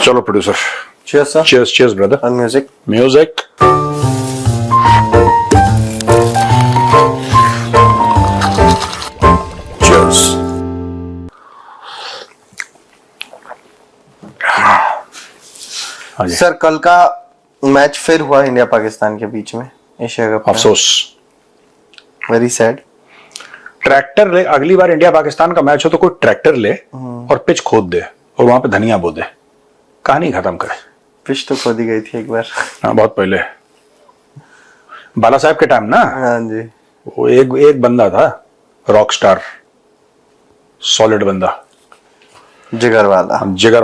चलो producer, Cheers, sir. cheers, cheers, brother. And music. Music. Cheers. हाँ जी। Sir कल का मैच फिर हुआ इंडिया पाकिस्तान के बीच में एशिया कप में। अफसोस। Very sad. ट्रैक्टर ले, अगली बार इंडिया पाकिस्तान का मैच हो तो कोई ट्रैक्टर ले और पिच खोद दे और वहां पे धनिया बो दे, कहानी खत्म करे। पिच तो खोदी गई थी एक बार। हाँ, बहुत पहले बाला साहब के टाइम ना। हाँ जी। वो एक बंदा था, रॉक स्टार, सॉलिड बंदा, जिगर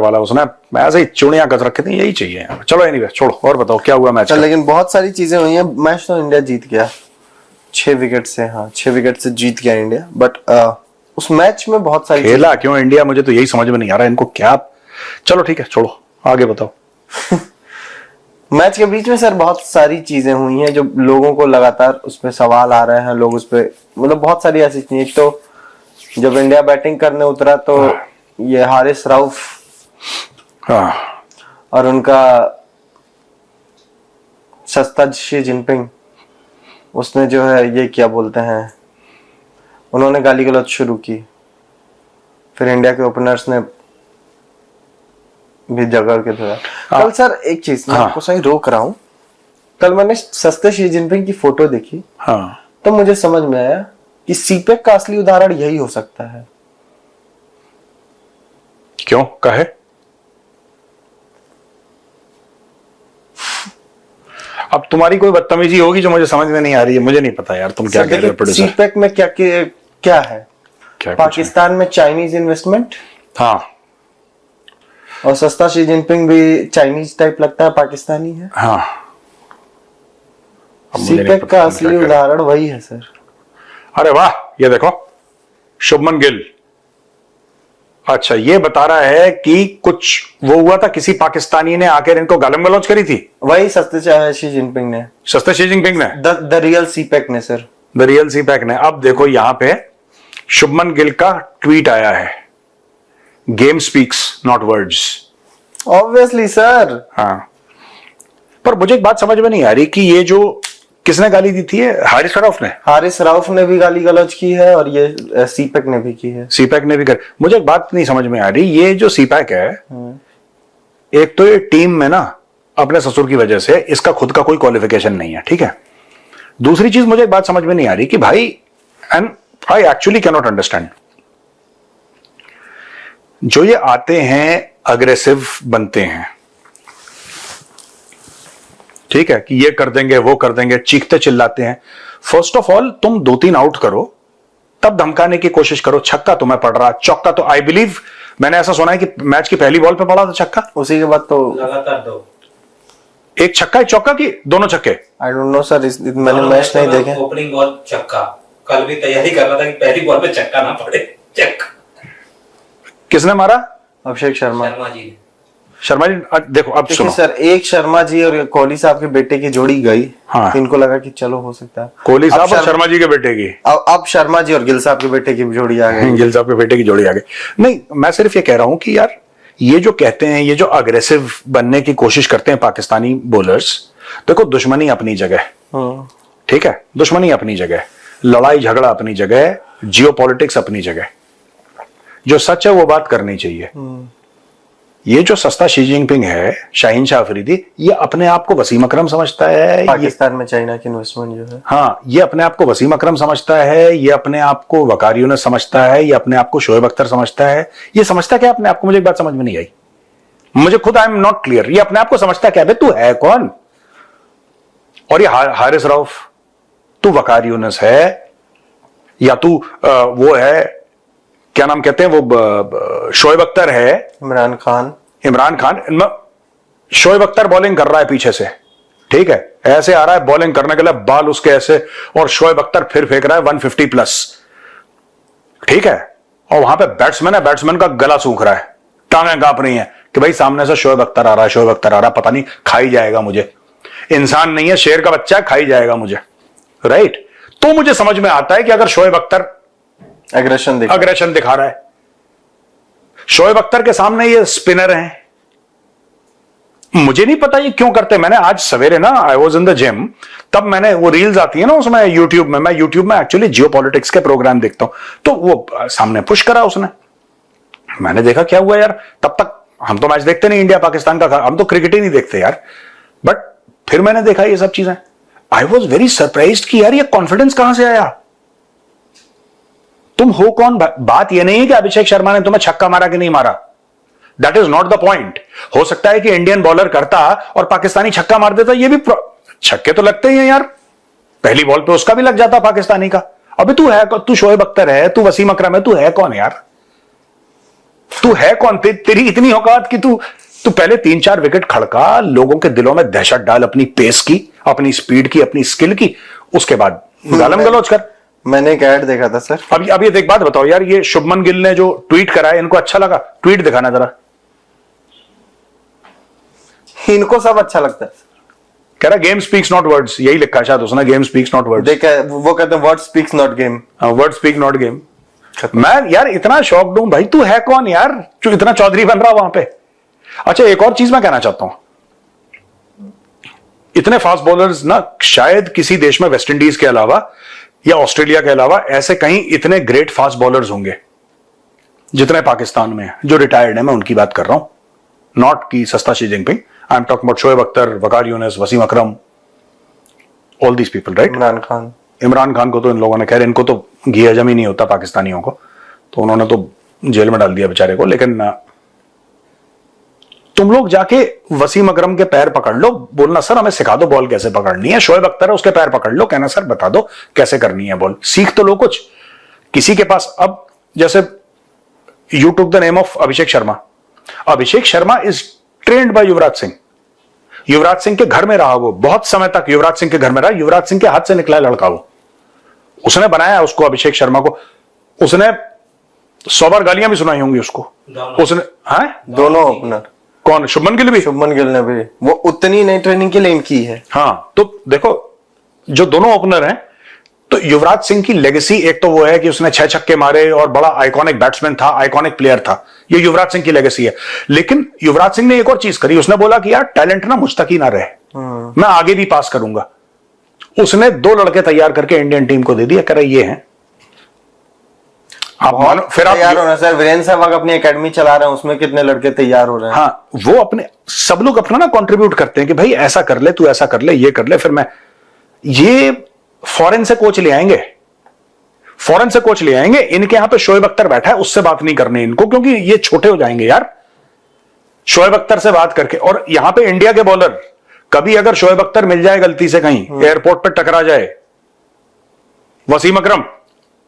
वाला। उसने ऐसे ही चुड़ियां कस रखे थे, यही चाहिए। चलो एनीवे, छोड़ो और बताओ क्या हुआ मैच। लेकिन बहुत सारी चीजें हुई हैं। मैच तो इंडिया जीत गया 6 विकेट से। हाँ, 6 विकेट से जीत गया इंडिया। बट उस मैच में बहुत सारी खेला क्यों इंडिया, मुझे तो यही समझ में नहीं आ रहा इनको क्या। चलो ठीक है, छोड़ो, आगे बताओ। मैच के बीच में सर बहुत सारी चीजें हुई हैं जो लोगों को लगातार उस पर सवाल आ रहे हैं। लोग उस पर मतलब बहुत सारी ऐसी चीजें। एक तो जब इंडिया बैटिंग करने उतरा तो ये हारिस रऊफ और उनका सस्ता शी जिनपिंग, उसने जो है ये क्या बोलते हैं, उन्होंने गाली गलौज शुरू की। फिर इंडिया के ओपनर्स ने भी जगड़ के धोया। कल सर एक चीज मैं आपको सही रोक रहा हूं। कल मैंने सस्ते शी जिनपिंग की फोटो देखी, तो मुझे समझ में आया कि सीपेक का असली उदाहरण यही हो सकता है। क्यों कहे? अब तुम्हारी कोई बदतमीजी होगी जो मुझे समझ में नहीं आ रही है। मुझे नहीं पता यार तुम क्या कह रहे हो प्रोड्यूसर। सीपेक में क्या है? पाकिस्तान में चाइनीज इन्वेस्टमेंट। हाँ, और सस्ता शी जिनपिंग भी चाइनीज टाइप लगता है, पाकिस्तानी है। हाँ, सीपेक का असली उदाहरण वही है सर। अरे वाह, ये देखो शुभमन गिल। अच्छा, ये बता रहा है कि कुछ वो हुआ था, किसी पाकिस्तानी ने आकर इनको गालम गलौज करी थी। वही सस्ते शी जिनपिंग ने। सस्ते शी जिनपिंग ने, द रियल सीपेक ने सर। द रियल सीपेक ने। अब देखो यहां पे शुभमन गिल का ट्वीट आया है, game speaks not words. Obviously sir. हाँ, पर मुझे एक बात समझ में नहीं आ रही कि ये जो किसने गाली दी थी, हारिस रऊफ ने भी गाली गलौज की है और ये सीपेक ने भी की है। सीपेक ने भी कर। मुझे एक बात नहीं समझ में आ रही, ये जो सीपेक है, एक तो ये टीम में ना अपने ससुर की वजह से इसका खुद का कोई क्वालिफिकेशन नहीं है, ठीक है। दूसरी चीज मुझे एक बात समझ में नहीं आ रही कि भाई, and I actually can not understand, जो ये आते हैं अग्रेसिव बनते हैं, ठीक है, कि ये कर देंगे वो कर देंगे, चीखते चिल्लाते हैं। फर्स्ट ऑफ ऑल तुम 2-3 आउट करो, तब धमकाने की कोशिश करो। छक्का तुम्हें पड़ रहा, चौका तो आई बिलीव मैंने ऐसा सुना है कि मैच की पहली बॉल पे पड़ा था छक्का, उसी के बाद तो लगातार 2, एक छक्का एक चौका की दोनों छक्के। आई डोंट नो सर, मैंने मैच नहीं देखे। ओपनिंग बॉल छक्का, कल भी तैयारी कर रहा था कि पहली बॉल पे छक्का ना पड़े। चक किसने मारा? अभिषेक शर्मा जी। देखो अब सुनो सर, एक शर्मा जी और कोहली साहब के बेटे की जोड़ी गई। हाँ, इनको लगा कि चलो हो सकता है। कोहली साहब और शर्मा जी के बेटे की, अब शर्मा जी और गिल साहब के बेटे की जोड़ी आ गई। गिल साहब के बेटे की जोड़ी आ गई। नहीं, मैं सिर्फ ये कह रहा हूं कि यार ये जो कहते हैं, ये जो अग्रेसिव बनने की कोशिश करते हैं पाकिस्तानी बॉलर्स, देखो दुश्मनी अपनी जगह, ठीक है, दुश्मनी अपनी जगह, लड़ाई झगड़ा अपनी जगह, जियोपॉलिटिक्स अपनी जगह। जो सच है वो बात करनी चाहिए। ये जो सस्ता शी जिनपिंग है, शाहीन शाह अफरीदी, ये अपने आप को वसीम अकरम समझता है। पाकिस्तान में चाइना की इन्वेस्टमेंट जो है, हाँ, ये अपने आप को वसीम अकरम समझता है, ये अपने आप को वकार यूनिस समझता है, ये अपने आप को शोएब अख्तर समझता है। ये समझता क्या अपने आप को? मुझे एक बात समझ में नहीं आई, मुझे खुद आई एम नॉट क्लियर। ये अपने आप को समझता क्या? बे तू है कौन? और ये हारिस रऊफ, तू वकार यूनिस है या तू वो है, क्या नाम कहते हैं वो, शोएब अख्तर है, इमरान खान। शोएब अख्तर बॉलिंग कर रहा है पीछे से, ठीक है, ऐसे आ रहा है बॉलिंग करने के लिए, बाल उसके ऐसे, और शोएब अख्तर फिर फेंक रहा है 150 प्लस, ठीक है, और वहां पे बैट्समैन है, बैट्समैन का गला सूख रहा है, टांगें कांप रही हैं कि भाई सामने से शोएब अख्तर आ रहा है, पता नहीं खाई जाएगा मुझे। इंसान नहीं है, शेर का बच्चा है, खाई जाएगा मुझे, राइट। तो मुझे समझ में आता है कि अगर शोएब अख्तर अग्रेशन दिखा रहा है, शोएब अख्तर के सामने ये स्पिनर हैं, मुझे नहीं पता ये क्यों करते। मैंने आज सवेरे ना I was in the gym, तब मैंने वो रील्स आती है ना उसमें यूट्यूब में, मैं यूट्यूब में एक्चुअली जियोपॉलिटिक्स के प्रोग्राम देखता हूं, तो वो सामने पुश करा उसने, मैंने देखा क्या हुआ यार। तब तक हम तो मैच देखते नहीं इंडिया पाकिस्तान का, हम तो क्रिकेट ही नहीं देखते यार। बट फिर मैंने देखा ये सब चीजें, आई वॉज वेरी सरप्राइज्ड कि यार ये कॉन्फिडेंस कहां से आया। तुम हो कौन? बात यह नहीं है कि अभिषेक शर्मा ने तुम्हें छक्का मारा कि नहीं मारा, that is not the point. हो सकता है कि इंडियन बॉलर करता और पाकिस्तानी छक्का मार देता, ये भी छक्के तो लगते ही हैं यार, पहली बॉल पे उसका भी लग जाता पाकिस्तानी का। अबे तू है, तू शोएब अख्तर है, तू वसीम अकरम है, तू है कौन यार? तू है कौन? तेरी इतनी औकात कि तू पहले 3-4 विकेट खड़का, लोगों के दिलों में दहशत डाल अपनी पेस की, अपनी स्पीड की, अपनी स्किल की, उसके बाद गालम गलौज कर। मैंने एक ऐड देखा था सर। अब ये एक बात बताओ यार, ये शुभमन गिल ने जो ट्वीट करा है, इनको अच्छा लगा? ट्वीट दिखाना जरा। इनको सब अच्छा लगता है। कह रहा गेम स्पीक्स नॉट वर्ड्स, यही लिखा है शायद उसने, गेम स्पीक्स नॉट वर्ड्स। वो कहते हैं word speaks not game. Word speak not game. मैं यार इतना शॉक्ड हूं भाई, तू है कौन यार जो इतना चौधरी बन रहा वहां पे। अच्छा एक और चीज मैं कहना चाहता हूं, इतने फास्ट बॉलर्स ना शायद किसी देश में वेस्ट इंडीज के अलावा या ऑस्ट्रेलिया के अलावा ऐसे कहीं इतने ग्रेट फास्ट बॉलर्स होंगे जितने पाकिस्तान में, जो रिटायर्ड है, मैं उनकी बात कर रहा हूं, नॉट की सस्ता Xi Jinping, I am talking about Shoaib Akhtar, Waqar Younis, Wasim Akram, all these people, right. Imran Khan को तो इन लोगों ने, खैर इनको तो घी हजम ही नहीं होता पाकिस्तानियों को, तो उन्होंने तो जेल में डाल दिया बेचारे को। लेकिन तुम लोग जाके वसीम अकरम के पैर पकड़ लो, बोलना सर हमें सिखा दो बॉल कैसे पकड़नी है। शोएब अख्तर है, उसके पैर पकड़ लो, कहना सर बता दो कैसे करनी है बॉल, सीख तो लो कुछ। किसी के पास, अब जैसे you took the name of Abhishek Sharma, Abhishek Sharma is trained by Yuvraj Singh. Yuvraj Singh के घर में रहा वो, बहुत समय तक युवराज सिंह के घर में रहा, युवराज सिंह के हाथ से निकला लड़का वो, उसने बनाया उसको, अभिषेक शर्मा को। उसने 100 बार गालियां भी सुनाई होंगी उसको, उसने। हाँ दोनों ओपनर। कौन? शुभमन गिल भी? शुभमन गिल ने भी वो उतनी नहीं ट्रेनिंग के लिए की है। हाँ तो देखो जो दोनों ओपनर हैं, तो युवराज सिंह की लेगेसी एक तो वो है कि उसने 6 छक्के मारे और बड़ा आइकॉनिक बैट्समैन था, आइकॉनिक प्लेयर था, ये युवराज सिंह की लेगेसी है। लेकिन युवराज सिंह ने एक और चीज करी, उसने बोला कि यार टैलेंट ना मुझ तक ही ना रहे, मैं आगे भी पास करूंगा। उसने 2 लड़के तैयार करके इंडियन टीम को दे दिया, कह रहे ये हैं। आप मानो फिर आप तैयार होना सर, वीरेंद्र सहवाग अपनी एकेडमी चला रहे हैं, उसमें कितने लड़के तैयार हो रहे हैं। हाँ वो अपने, सब लोग अपना ना कंट्रीब्यूट करते हैं कि भाई ऐसा कर ले, तू ऐसा कर ले, ये कर ले, फिर मैं ये फॉरेन से कोच ले आएंगे, फॉरेन से कोच ले आएंगे। इनके यहां पे शोएब अख्तर बैठा है, उससे बात नहीं करनी इनको, क्योंकि ये छोटे हो जाएंगे यार शोएब अख्तर से बात करके। और यहां पे इंडिया के बॉलर, कभी अगर शोएब अख्तर मिल जाए गलती से कहीं एयरपोर्ट पे टकरा जाए, वसीम अकरम,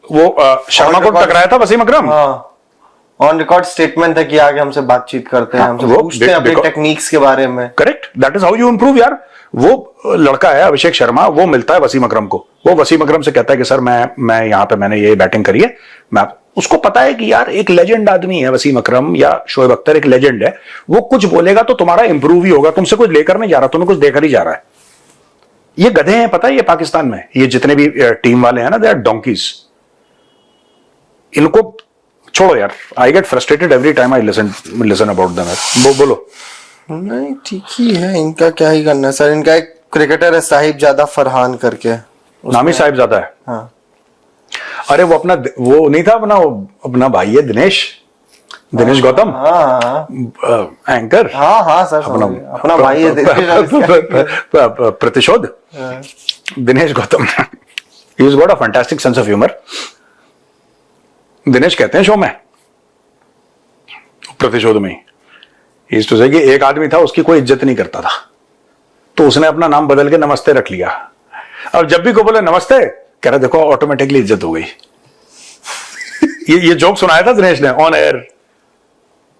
वो शर्मा को टकराया था वसीम अकरम, ऑन रिकॉर्ड स्टेटमेंट है कि आगे हमसे बातचीत करते हैं, हमसे पूछते हैं अपने टेक्निक्स के बारे में। Correct, that is how you improve यार। वो लड़का है अभिषेक शर्मा, वो मिलता है वसीम अकरम को, वो वसीम अकरम से कहता है कि सर मैं यहां पे मैंने ये बैटिंग करी है, मैं, उसको पता है कि यार एक लेजेंड आदमी है वसीम अकरम या शोएब अख्तर, एक लेजेंड है, वो कुछ बोलेगा तो तुम्हारा इंप्रूव ही होगा, तुमसे कुछ लेकर नहीं जा रहा, तुम्हें कुछ देकर ही जा रहा है। ये गधे हैं पता है, ये पाकिस्तान में ये जितने भी टीम वाले हैं ना, दे आर डोंकीज। इनको छोड़ो यार, I get frustrated every time I listen about them. बोलो। नहीं ठीक ही है, इनका क्या ही करना है सर। इनका एक क्रिकेटर है साहिबजादा फरहान करके, नामी साहिबजादा है। हाँ। अरे वो अपना, वो नहीं था अपना भाई है दिनेश गौतम, एंकर। हाँ सर, अपना भाई है प्रतिशोध, Dinesh Gautam. He is got a fantastic sense of humour. Dinesh कहते हैं शो में, प्रतिशोध में, इस तो कि एक आदमी था उसकी कोई इज्जत नहीं करता था, तो उसने अपना नाम बदल के नमस्ते रख लिया। अब जब भी को बोले नमस्ते, कह रहा देखो ऑटोमेटिकली इज्जत हो गई। ये जोक सुनाया था दिनेश ने ऑन एयर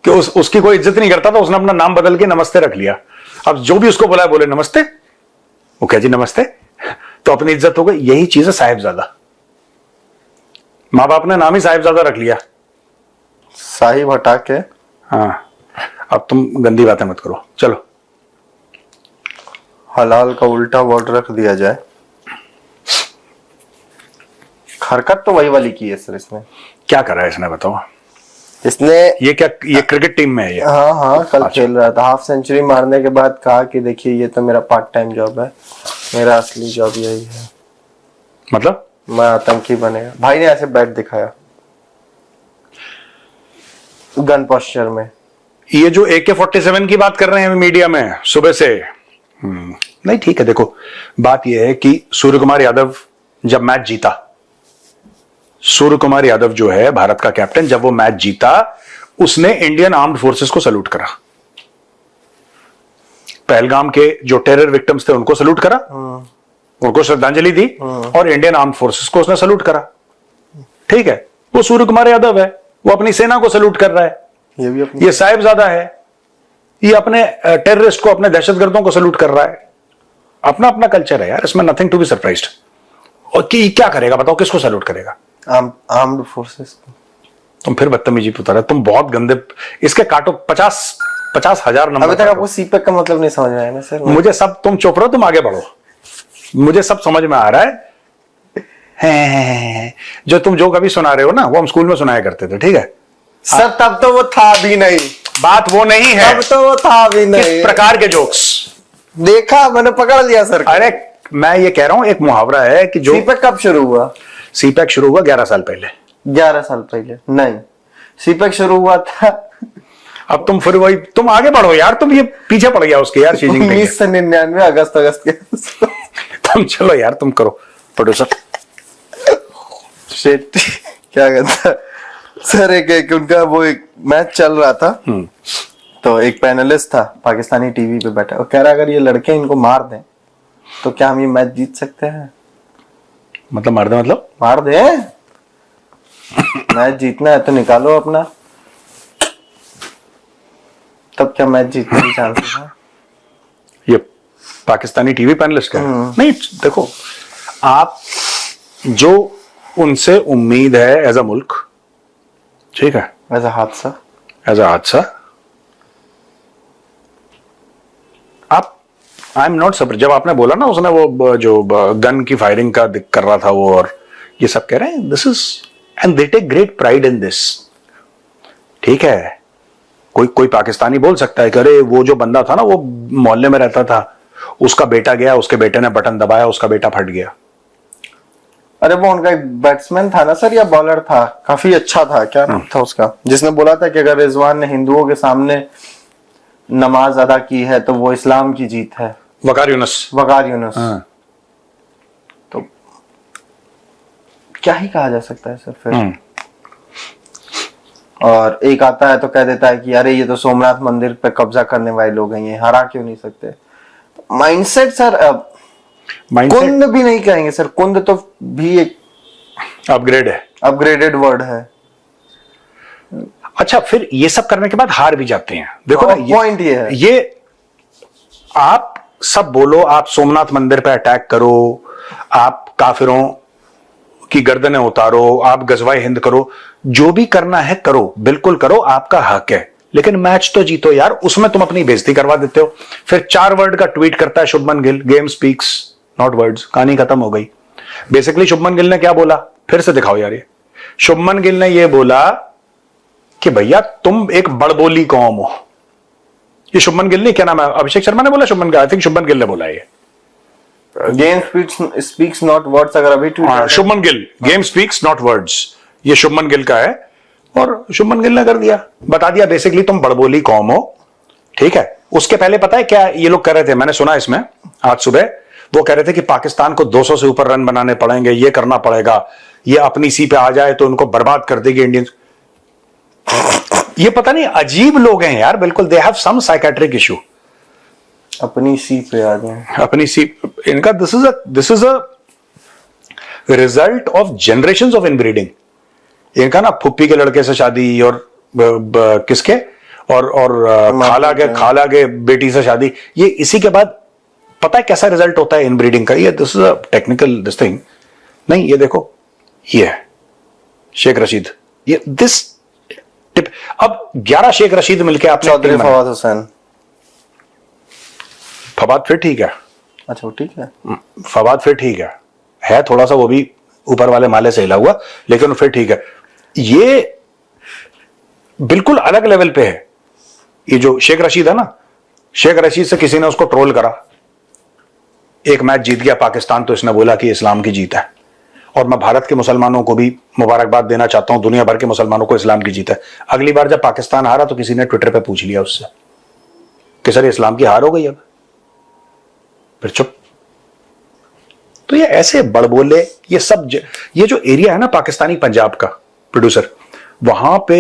कि उसकी कोई इज्जत नहीं करता था, उसने अपना नाम बदल के नमस्ते रख लिया। अब जो भी उसको बोला बोले नमस्ते, वो कह जी नमस्ते, तो अपनी इज्जत हो गई। यही चीज है साहिबजादा, माँ बाप ने नाम ही साहिबजादा रख लिया, साहिब हटा के। हाँ अब तुम गंदी बातें मत करो, चलो। हलाल का उल्टा वर्ड रख दिया जाए। हरकत तो वही वाली की है सर इसने। क्या करा है इसने बताओ? इसने ये क्या, ये क्रिकेट टीम में है ये? हाँ कल खेल रहा था, हाफ सेंचुरी मारने के बाद कहा कि देखिए ये तो मेरा पार्ट टाइम जॉब है, मेरा असली जॉब यही है। मतलब मैं आतंकी बनेगा। भाई ने ऐसे बैट दिखाया गन पोस्चर में। ये जो AK-47 की बात कर रहे हैं मीडिया में सुबह से, नहीं ठीक है। देखो बात यह है कि सूर्य कुमार यादव जब मैच जीता, सूर्य कुमार यादव जो है भारत का कैप्टन, जब वो मैच जीता उसने इंडियन आर्म्ड फोर्सेस को सल्यूट करा। पहलगाम के जो टेरर विक्टिम्स थे उनको सल्यूट करा, उनको श्रद्धांजलि दी, और इंडियन आर्म्ड फोर्सेस को उसने सल्यूट करा। ठीक है, वो सूर्य कुमार यादव है, वो अपनी सेना को सल्यूट कर रहा है। ये भी अपनी, ये साहिबजादा है, ये अपने टेररिस्ट को, अपने दहशतगर्दों को सल्यूट कर रहा है। अपना अपना कल्चर है यार, इसमें नथिंग टू बी सरप्राइज्ड। और कि क्या करेगा बताओ, किसको सल्यूट करेगा? आर्म्ड फोर्सेस को। तुम फिर बदतमीजी पे उतारा, तुम बहुत गंदे। इसके काटो 50,000 नंबर। अभी तक आपको सीपेक का मतलब नहीं समझ में आया ना सर? मुझे सब, तुम चुप रहो, तुम आगे बढ़ो, मुझे सब समझ में आ रहा है। जो तुम जो कभी सुना रहे हो ना, वो हम स्कूल में सुनाया करते थे। ठीक है सर, तब तो वो था भी नहीं, बात वो नहीं है, तब तो वो था भी नहीं। किस प्रकार के जोक्स देखा, मैंने पकड़ लिया सर। अरे मैं ये कह रहा हूं, एक मुहावरा है कि जो सीपेक कब शुरू हुआ? सीपैक शुरू हुआ 11 साल पहले। 11 साल पहले नहीं, सीपेक शुरू हुआ था। अब तुम फिर वही, तुम आगे बढ़ो यार, तुम ये पीछे पड़ गया उसके यार। 1999 अगस्त के। तुम चलो यार, तुम करो प्रोड्यूसर। शिट, क्या कहता सर, एक उनका वो एक मैच चल रहा था, तो एक पैनलिस्ट था पाकिस्तानी टीवी पे बैठा, वो कह रहा अगर ये लड़के इनको मार दें तो क्या हम ये मैच जीत सकते हैं? मतलब मार दे, मतलब मार दे, मैच जीतना है तो निकालो अपना, तब क्या मैच जीतने की चांसेस है? ये पाकिस्तानी टीवी पैनलिस्ट का नहीं। देखो आप, जो उनसे उम्मीद है एज अ मुल्क, ठीक है, ऐसा हादसा, एज अ हादसा, आप, आई एम नॉट सरप्राइज। जब आपने बोला ना, उसने वो जो गन की फायरिंग का कर रहा था वो, और ये सब कह रहे हैं this is, and they take great pride in this. ठीक है, कोई पाकिस्तानी बोल सकता है कि अरे वो जो बंदा था ना, वो मोहल्ले में रहता था, उसका बेटा गया, उसके बेटे ने बटन दबाया, उसका बेटा फट गया। अरे वो उनका एक बैट्समैन था ना सर, या बॉलर था, काफी अच्छा था, क्या नाम था उसका, जिसने बोला था कि अगर रिजवान ने हिंदुओं के सामने नमाज अदा की है तो वो इस्लाम की जीत है। वकार यूनुस। वकार यूनुस। तो क्या ही कहा जा सकता है सर फिर। और एक आता है तो कह देता है कि अरे ये तो सोमनाथ मंदिर पे कब्जा करने वाले लोग हैं, ये हरा क्यों नहीं सकते? माइंडसेट सर, कुंद भी नहीं कहेंगे सर, कुंद तो भी एक अपग्रेड है, अपग्रेडेड वर्ड है। अच्छा, फिर ये सब करने के बाद हार भी जाते हैं। देखो ना, पॉइंट ये है, ये आप सब बोलो, आप सोमनाथ मंदिर पे अटैक करो, आप काफिरों की गर्दनें उतारो, आप गजवाए हिंद करो, जो भी करना है करो, बिल्कुल करो, आपका हक है, लेकिन मैच तो जीतो यार। उसमें तुम अपनी बेइज्जती करवा देते हो। फिर 4 वर्ड का ट्वीट करता है Shubman Gill, game speaks not words, कहानी खत्म हो गई। बेसिकली शुभमन गिल ने क्या बोला, फिर से दिखाओ यार। ये शुभमन गिल ने ये बोला कि भैया तुम एक बड़बोली कौम हो। ये शुभमन गिल ने, क्या नाम है, अभिषेक शर्मा ने बोला, शुभमन गिल, आई थिंक शुभमन गिल ने बोला ये। गेम स्पीक्स नॉट वर्ड्स, अगर अभी tweet, Shubman Gill, game speaks not words, ये शुभमन गिल का है। और शुभमन गिल ने कर दिया, बता दिया बेसिकली तुम बड़बोली कौम हो। ठीक है, उसके पहले पता है क्या ये लोग कर रहे थे, मैंने सुना इसमें आज सुबह, वो कह रहे थे कि पाकिस्तान को 200 से ऊपर रन बनाने पड़ेंगे, ये करना पड़ेगा, ये अपनी सी पे आ जाए तो उनको बर्बाद कर देगी इंडियंस। ये पता नहीं अजीब लोग हैं यार, बिल्कुल, दे हैव साइकेट्रिक इशू। अपनी सी पे आ जाए, अपनी सी, इनका this is a result of generations of inbreeding. इनका ना फुप्पी के लड़के से शादी, और किसके, और खाला के बेटी से शादी, ये इसी के बाद पता है कैसा रिजल्ट होता है इनब्रीडिंग का। ये this is a technical this thing. नहीं, ये देखो, ये है शेख रशीद, ये दिस टिप। अब 11 शेख रशीद मिलके आपने, चौधरी फवाद हुसैन, फवाद फिर ठीक है, अच्छा वो ठीक है, फवाद फिर ठीक है थोड़ा सा वो भी ऊपर वाले माले से हिला हुआ, लेकिन फिर ठीक है। ये बिल्कुल अलग लेवल पे है। ये जो शेख रशीद है ना, शेख रशीद से किसी ने उसको ट्रोल करा, एक मैच जीत गया पाकिस्तान तो इसने बोला कि इस्लाम की जीत है। और मैं भारत के मुसलमानों को भी मुबारकबाद देना चाहता हूं, दुनिया भर के मुसलमानों को इस्लाम की जीत है। अगली बार जब पाकिस्तान हारा तो किसी ने ट्विटर पे पूछ लिया उससे कि सर इस्लाम की हार हो गई अब, फिर चुप। तो ये ऐसे बड़बोले, ये सब ये जो एरिया है ना पाकिस्तानी पंजाब का, प्रोड्यूसर, वहां पे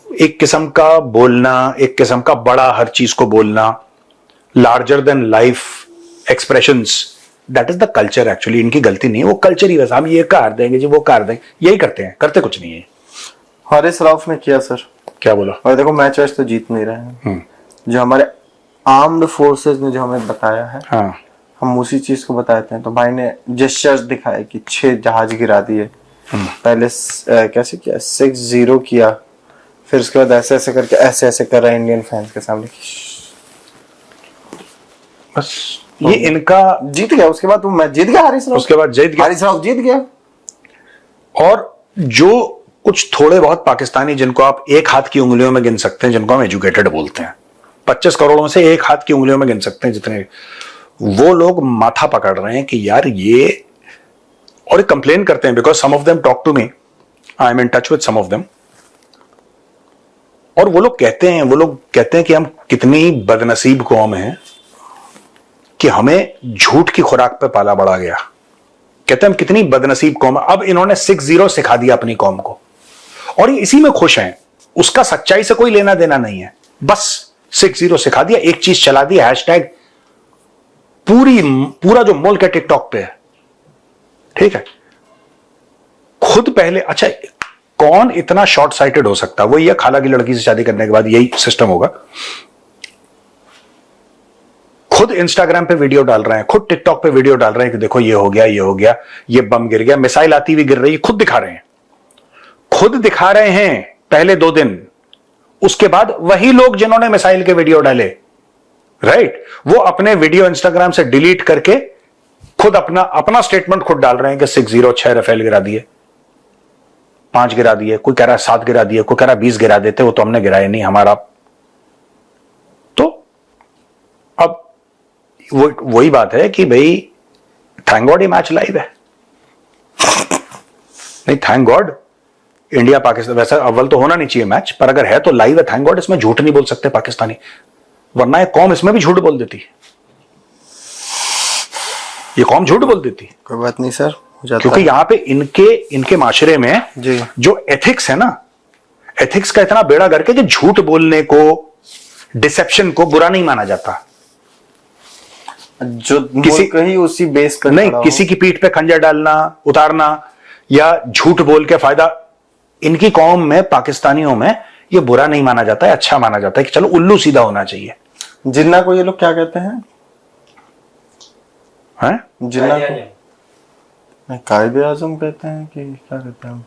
एक किस्म का बोलना, एक किस्म का बड़ा हर चीज को बोलना, larger than life expressions, that is the culture actually. इनकी गलती नहीं है, वो कल्चर ही वैसा, हम ये कर देंगे जी, वो कर देंगे, यही करते हैं, करते कुछ नहीं है। हारिस रऊफ ने किया सर, क्या बोला? और देखो मैच वैच तो जीत नहीं रहे हैं, जो हमारे आर्म्ड फोर्सेस ने जो हमें बताया है, हाँ, हम उसी चीज को बताते हैं। तो भाई ने जेस्चर्स दिखाए कि 6 जहाज गिरा दिए, पहले कैसे किया, 6-0 किया, फिर उसके बाद ऐसे ऐसे करके ऐसे ऐसे कर रहा है इंडियन फैंस के सामने। बस ये इनका जीत गया, उसके बाद वो मैच जीत गया हारिस रऊफ, उसके बाद जीत गया, हारिस रऊफ जीत गया। और जो कुछ थोड़े बहुत पाकिस्तानी जिनको आप एक हाथ की उंगलियों में गिन सकते हैं, जिनको हम एजुकेटेड बोलते हैं, 25 करोड़ में से एक हाथ की उंगलियों में गिन सकते हैं जितने, वो लोग माथा पकड़ रहे हैं कि यार ये, और कंप्लेन करते हैं because some of them talk to me, I am in touch with some of them, और वो लोग कहते हैं कि हम कितनी बदनसीब कौम है कि हमें झूठ की खुराक पे पाला बढ़ा गया। कहते हैं हम कितनी बदनसीब कौम है। अब इन्होंने 6-0 सिखा दिया अपनी कौम को और ये इसी में खुश हैं, उसका सच्चाई से कोई लेना देना नहीं है, बस 6-0 सिखा दिया, एक चीज चला दी, हैशटैग पूरा जो मुल्क है टिकटॉक पे है, ठीक है। खुद पहले, अच्छा कौन इतना शॉर्ट साइटेड हो सकता है? वो ये खाला की लड़की से शादी करने के बाद यही सिस्टम होगा। खुद इंस्टाग्राम पे वीडियो डाल रहे हैं, खुद टिकटॉक पे वीडियो डाल रहे हैं कि देखो ये हो गया, ये हो गया, ये बम गिर गया, मिसाइल आती हुई गिर रही है, खुद दिखा रहे हैं पहले 2 दिन। उसके बाद वही लोग जिन्होंने मिसाइल के वीडियो डाले, राइट, वो अपने वीडियो इंस्टाग्राम से डिलीट करके खुद अपना स्टेटमेंट खुद डाल रहे हैं कि 6-0 6 राफेल गिरा दिए, 5 गिरा दिए, कोई कह रहा है 7 गिरा दिए, कोई कह रहा है 20 गिरा देते, वो तो हमने गिराए नहीं, हमारा। तो अब वही बात है कि भाई थैंक गॉड ये मैच लाइव है। नहीं, थैंक गॉड इंडिया पाकिस्तान, वैसे अव्वल तो होना नहीं चाहिए मैच, पर अगर है तो लाइव है, थैंक गॉड। इसमें झूठ नहीं बोल सकते पाकिस्तानी, वरना ये कौम इसमें भी झूठ बोल देती, ये कौम झूठ बोल देती। कोई बात नहीं सर, क्योंकि यहां पे इनके माशरे में जी जो एथिक्स है ना, एथिक्स का इतना बेड़ा गर्क है कि झूठ बोलने को, डिसेप्शन को बुरा नहीं माना जाता। जो किसी कहीं उसी बेस पर नहीं, किसी की पीठ पे खंजर डालना, उतारना या झूठ बोल के फायदा, इनकी कौम में, पाकिस्तानियों में ये बुरा नहीं माना जाता है, अच्छा माना जाता है कि चलो उल्लू सीधा होना चाहिए। जिन्ना को ये लोग क्या कहते हैं? जिन्ना को कायदे आजम कहते हैं कि क्या कहते हैं?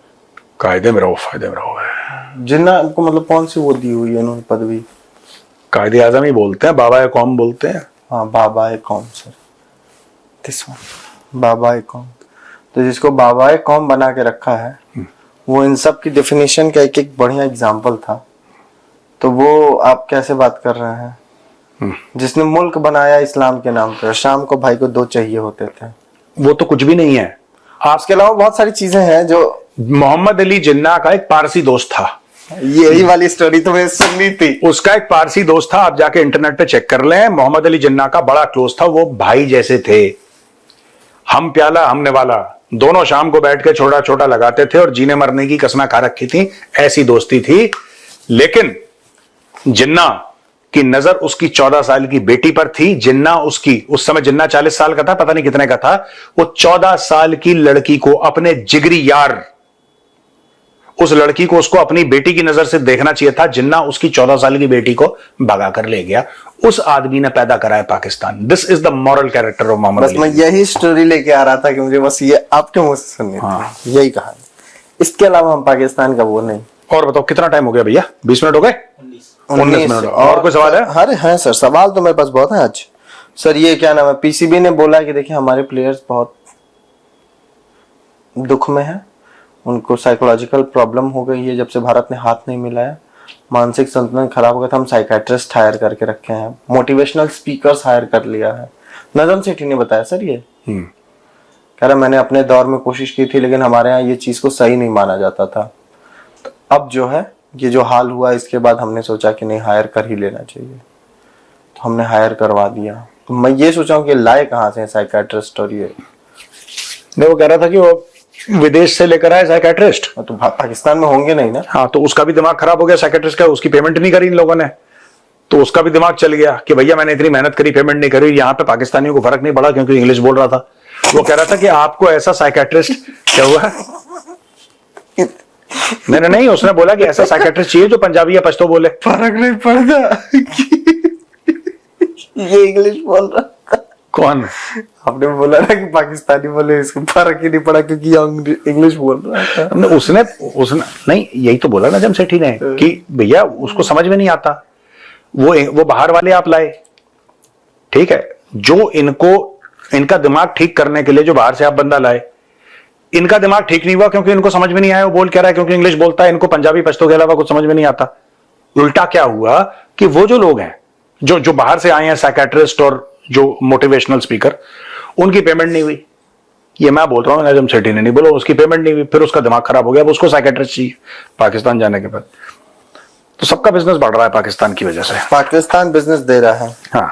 कायदे में रहो, फायदे में रहो। जिन्ना को मतलब कौन सी वो दी हुई है उन्होंने पदवी? कायदे आजम ही बोलते हैं, बाबा कौम बोलते हैं। हाँ, बाबा कौम सर, दिस वन बाबा कौम। तो जिसको बाबा कौम बना के रखा है, वो इन सब की डेफिनेशन का एक एक बढ़िया एग्जाम्पल था। तो वो आप कैसे बात कर रहे हैं? जिसने मुल्क बनाया इस्लाम के नाम पर, शाम को भाई को 2 चाहिए होते थे, वो तो कुछ भी नहीं है। आपके अलावा बहुत सारी चीजें हैं। जो मोहम्मद अली जिन्ना का एक पारसी दोस्त था, यही वाली स्टोरी तो मैं सुननी थी। उसका एक पारसी दोस्त था, आप जाके इंटरनेट पे चेक कर लें, मोहम्मद अली जिन्ना का बड़ा क्लोज था, वो भाई जैसे थे, हम प्याला हमने वाला, दोनों शाम को बैठ के छोटा छोटा लगाते थे और जीने मरने की कसमें खा रखी थी, ऐसी दोस्ती थी। लेकिन जिन्ना की नजर उसकी 14 साल की बेटी पर थी। जिन्ना उसकी, उस समय जिन्ना 40 साल का था, पता नहीं कितने का था, वो 14 साल की लड़की को, अपने जिगरी यार, उस लड़की को उसको अपनी बेटी की नजर से देखना चाहिए था। जिन्ना उसकी 14 साल की बेटी को भगा कर ले गया। उस आदमी ने पैदा करा है Pakistan. This is the moral character of Mohammad Ali. बस मैं यही स्टोरी लेके आ रहा था कि मुझे बस ये आपके मुंह से सुननी थी, यही कहानी। इसके अलावा हम पाकिस्तान का वो नहीं। और बताओ कितना टाइम हो गया भैया? 20 मिनट हो गए? 19 मिनट। और कोई सवाल है? अरे हाँ सर, सवाल तो मेरे पास बहुत है आज। सर ये क्या नाम है, पीसीबी ने बोला कि देखिए हमारे प्लेयर्स बहुत दुख में हैं उनको साइकोलॉजिकल प्रॉब्लम हो गई है जब से भारत ने हाथ नहीं मिलाया, मानसिक संतुलन खराब हो गया था। हम साइकेट्रिस्ट हायर करके रखे हैं, मोटिवेशनल स्पीकर्स हायर कर लिया है। नजम सेठी ने बताया सर ये, कह रहा मैंने अपने दौर में कोशिश की थी लेकिन हमारे यहाँ ये चीज को सही नहीं माना जाता था। तो अब जो है ये जो हाल हुआ इसके बाद हमने सोचा कि नहीं हायर कर ही लेना चाहिए, तो हमने हायर करवा दिया। तो मैं ये सोचा हूँ कि लाए कहाँ से साइकेट्रिस्ट, और ये नहीं वो कह रहा था कि वो विदेश से लेकर आए साइकेट्रिस्ट, तो पाकिस्तान में होंगे नहीं ना। हाँ तो उसका भी दिमाग खराब हो गया साइकेट्रिस्ट का, उसकी पेमेंट नहीं करी इन लोगों ने, तो उसका भी दिमाग चल गया कि भैया मैंने इतनी मेहनत करी पेमेंट नहीं करी। यहाँ पे पाकिस्तानियों को फर्क नहीं पड़ा क्योंकि इंग्लिश बोल रहा था। वो कह रहा था कि आपको ऐसा साइकेट्रिस्ट क्या हुआ नहीं उसने बोला कि ऐसा साइकेट्रिस्ट चाहिए जो पंजाबी या पश्तो बोले। फर्क नहीं पड़ता ये इंग्लिश बोल रहा था। कौन? आपने बोला ना कि पाकिस्तानी बोले, इसको फर्क ही नहीं पड़ा क्योंकि इंग्लिश बोल रहा था। उसने नहीं यही तो बोला नजम सेठी ने कि भैया उसको समझ में नहीं आता, वो बाहर वाले आप लाए, ठीक है, जो इनका दिमाग ठीक करने के लिए जो बाहर से आप बंदा लाए, इनका दिमाग ठीक नहीं हुआ क्योंकि इनको समझ में नहीं आया। वो बोल क्या रहा है क्योंकि इंग्लिश बोलता है, इनको पंजाबी पश्तो के अलावा कुछ समझ में नहीं आता। उल्टा क्या हुआ कि वो जो लोग हैं जो बाहर से आए हैं साइकेट्रिस्ट और जो मोटिवेशनल स्पीकर, उनकी पेमेंट नहीं हुई। ये मैं बोल रहा हूँ, नजम सेठी ने नहीं बोला, उसकी पेमेंट नहीं हुई, फिर उसका दिमाग खराब हो गया, उसको साइकेट्रिस्ट चाहिए पाकिस्तान जाने के बाद। तो सबका बिजनेस बढ़ रहा है पाकिस्तान की वजह से। पाकिस्तान बिजनेस दे रहा है, हाँ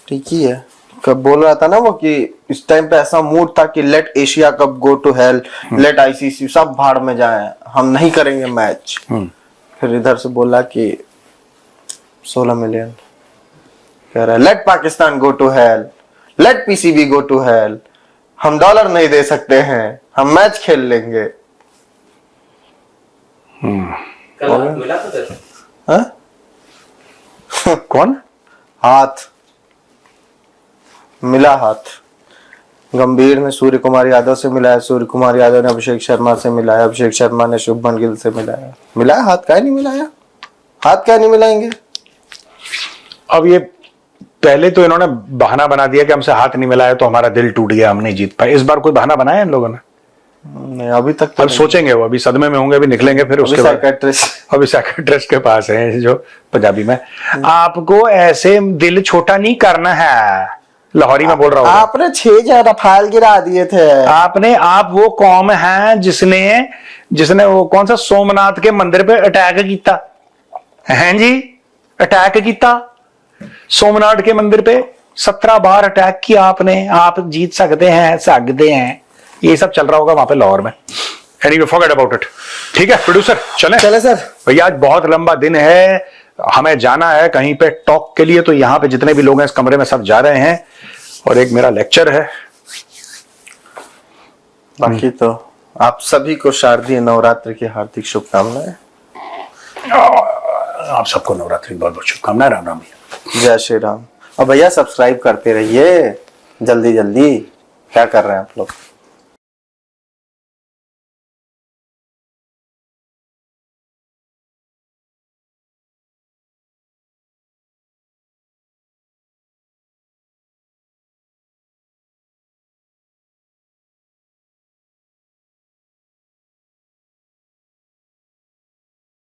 ठीक ही है। कब बोल रहा था ना वो कि इस टाइम पे ऐसा मूड था कि let Asia cup go to hell, let ICC सब भाड़ में जाए, हम नहीं करेंगे मैच। फिर इधर से बोला कि 16 मिलियन, कह रहा है let Pakistan go to hell, let PCB go to hell, हम डॉलर नहीं दे सकते हैं, हम मैच खेल लेंगे। कल मिला था तेरे? हाँ? कौन? हाथ मिला, हाथ गंभीर ने सूर्य कुमार यादव से मिलाया, सूर्य कुमार यादव ने अभिषेक शर्मा से मिलाया, अभिषेक शर्मा ने शुभमन गिल से मिलाया। मिलाया हाथ, क्या नहीं मिलाया, हाथ क्या नहीं मिलाएंगे। अब ये पहले तो इन्होंने बहाना बना दिया कि हमसे हाथ नहीं मिलाया तो हमारा दिल टूट गया, हम नहीं जीत पाए। इस बार कोई बहाना बनाया इन लोगों ने? नहीं अभी तक तो अब सोचेंगे, वो अभी सदमे में होंगे, अभी निकलेंगे, फिर उसके बाद अभी साइकेट्रिस्ट के पास है जो पंजाबी में, आपको ऐसे दिल छोटा नहीं करना है, लाहौरी में बोल रहा हूँ। आपने 6 रफाल गिरा दिए थे। आप वो कौम है जिसने वो कौन सा सोमनाथ के मंदिर पे अटैक किया है जी, अटैक किया सोमनाथ के मंदिर पे 17 बार अटैक किया आपने। आप जीत सकते हैं, ये सब चल रहा होगा वहां पे लाहौर में। Anyway forget about it. ठीक है प्रोड्यूसर, चले सर भैया, आज बहुत लंबा दिन है, हमें जाना है कहीं पे टॉक के लिए, तो यहाँ पे जितने भी लोग हैं इस कमरे में सब जा रहे हैं, और एक मेरा लेक्चर है। बाकी तो आप सभी को शारदीय नवरात्र की हार्दिक शुभकामनाएं। आप सबको नवरात्रि की बहुत बहुत शुभकामनाएं। राम राम भैया, जय श्री राम। और भैया सब्सक्राइब करते रहिए जल्दी जल्दी। क्या कर रहे हैं आप लोग?